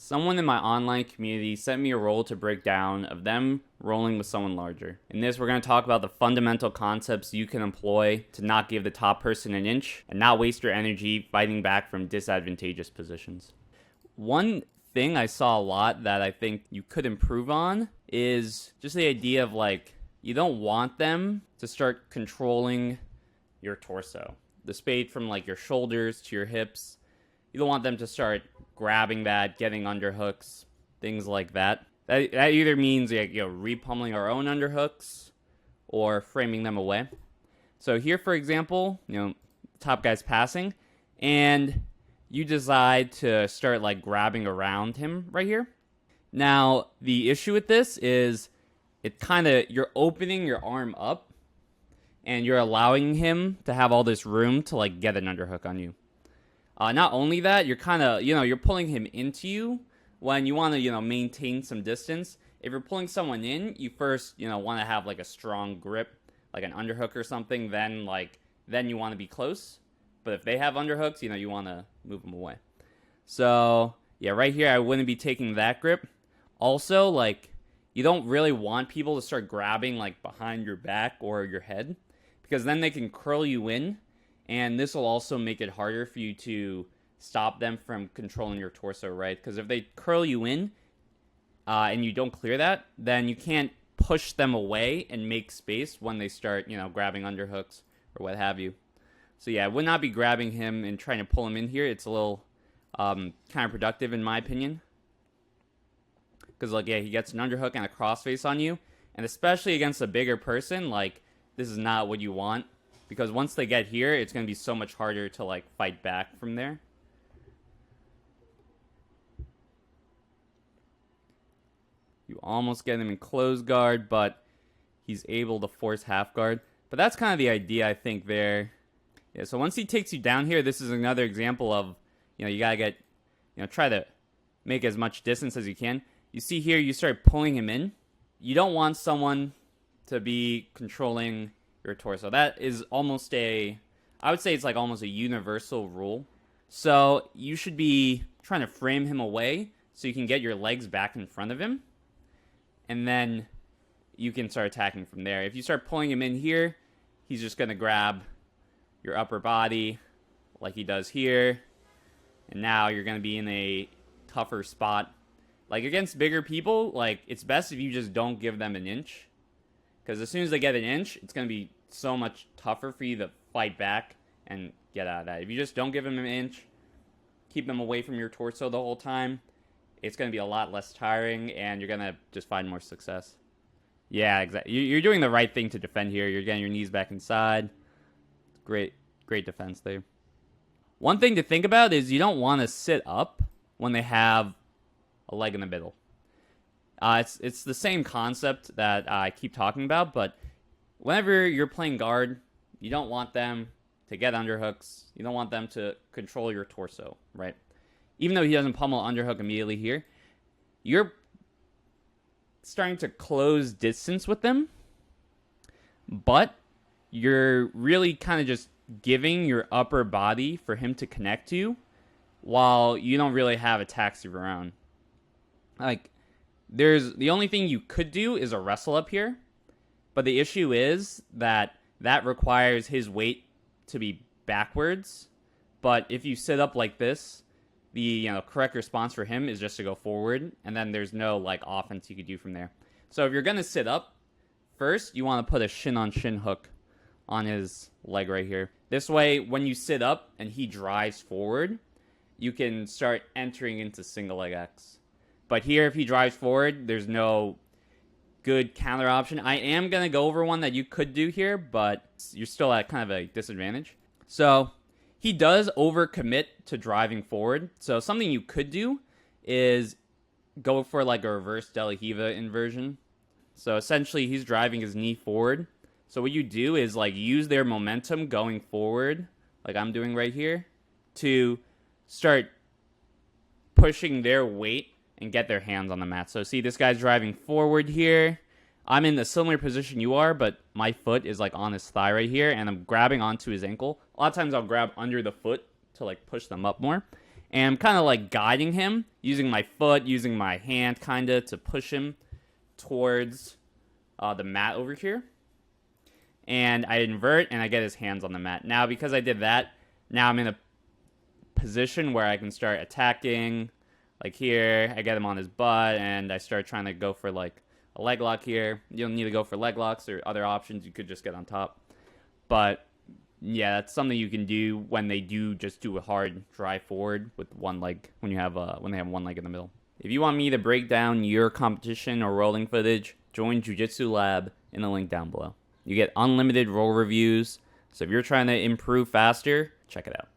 Someone in my online community sent me a roll to break down of them rolling with someone larger. In this, we're going to talk about the fundamental concepts you can employ to not give the top person an inch and not waste your energy fighting back from disadvantageous positions. One thing I saw a lot that I think you could improve on is just the idea of like, you don't want them to start controlling your torso. The spade from like your shoulders to your hips. You don't want them to start grabbing that, getting underhooks, things like that. That either means like, repummeling our own underhooks or framing them away. So here, for example, top guy's passing, and you decide to start like grabbing around him right here. Now, the issue with this is you're opening your arm up and you're allowing him to have all this room to like get an underhook on you. Not only that, you're you're pulling him into you when you want to, maintain some distance. If you're pulling someone in, you first, want to have like a strong grip, like an underhook or something. Then you want to be close. But if they have underhooks, you want to move them away. So yeah, right here, I wouldn't be taking that grip. Also, you don't really want people to start grabbing like behind your back or your head, because then they can curl you in. And this will also make it harder for you to stop them from controlling your torso, right? Because if they curl you in and you don't clear that, then you can't push them away and make space when they start, grabbing underhooks or what have you. So yeah, I would not be grabbing him and trying to pull him in here. It's a little counterproductive in my opinion. Because he gets an underhook and a crossface on you. And especially against a bigger person, this is not what you want. Because once they get here, it's going to be so much harder to, fight back from there. You almost get him in close guard, but he's able to force half guard. But that's kind of the idea, I think, there. Yeah, so once he takes you down here, this is another example of, you got to get, try to make as much distance as you can. You see here, you start pulling him in. You don't want someone to be controlling your torso. That is almost I would say it's almost a universal rule. So you should be trying to frame him away so you can get your legs back in front of him. And then you can start attacking from there. If you start pulling him in here, he's just going to grab your upper body like he does here. And now you're going to be in a tougher spot. Against bigger people, it's best if you just don't give them an inch. Because as soon as they get an inch, it's going to be so much tougher for you to fight back and get out of that. If you just don't give them an inch, keep them away from your torso the whole time, it's going to be a lot less tiring, and you're going to just find more success. Yeah, exactly. You're doing the right thing to defend here. You're getting your knees back inside. Great defense there. One thing to think about is you don't want to sit up when they have a leg in the middle. It's the same concept that I keep talking about, but whenever you're playing guard, you don't want them to get underhooks. You don't want them to control your torso, right? Even though he doesn't pummel underhook immediately here, you're starting to close distance with them, but you're really kind of just giving your upper body for him to connect to while you don't really have attacks of your own. The only thing you could do is a wrestle up here, but the issue is that requires his weight to be backwards. But if you sit up like this, the correct response for him is just to go forward, and then there's no offense you could do from there. So if you're gonna sit up, first you want to put a shin on shin hook on his leg right here. This way, when you sit up and he drives forward, you can start entering into single leg X. But here, if he drives forward, there's no good counter option. I am going to go over one that you could do here, but you're still at kind of a disadvantage. So he does overcommit to driving forward. So something you could do is go for a reverse De La Riva inversion. So essentially, he's driving his knee forward. So what you do is use their momentum going forward, like I'm doing right here, to start pushing their weight and get their hands on the mat. So see, this guy's driving forward here. I'm in a similar position you are, but my foot is on his thigh right here, and I'm grabbing onto his ankle. A lot of times I'll grab under the foot to push them up more. And I'm kind of like guiding him, using my foot, using my hand kind of to push him towards the mat over here. And I invert and I get his hands on the mat. Now, because I did that, now I'm in a position where I can start attacking. Like here, I get him on his butt and I start trying to go for like a leg lock here. You don't need to go for leg locks or other options. You could just get on top. But yeah, that's something you can do when they do just do a hard drive forward with one leg when they have one leg in the middle. If you want me to break down your competition or rolling footage, join Jiu-Jitsu Lab in the link down below. You get unlimited roll reviews. So if you're trying to improve faster, check it out.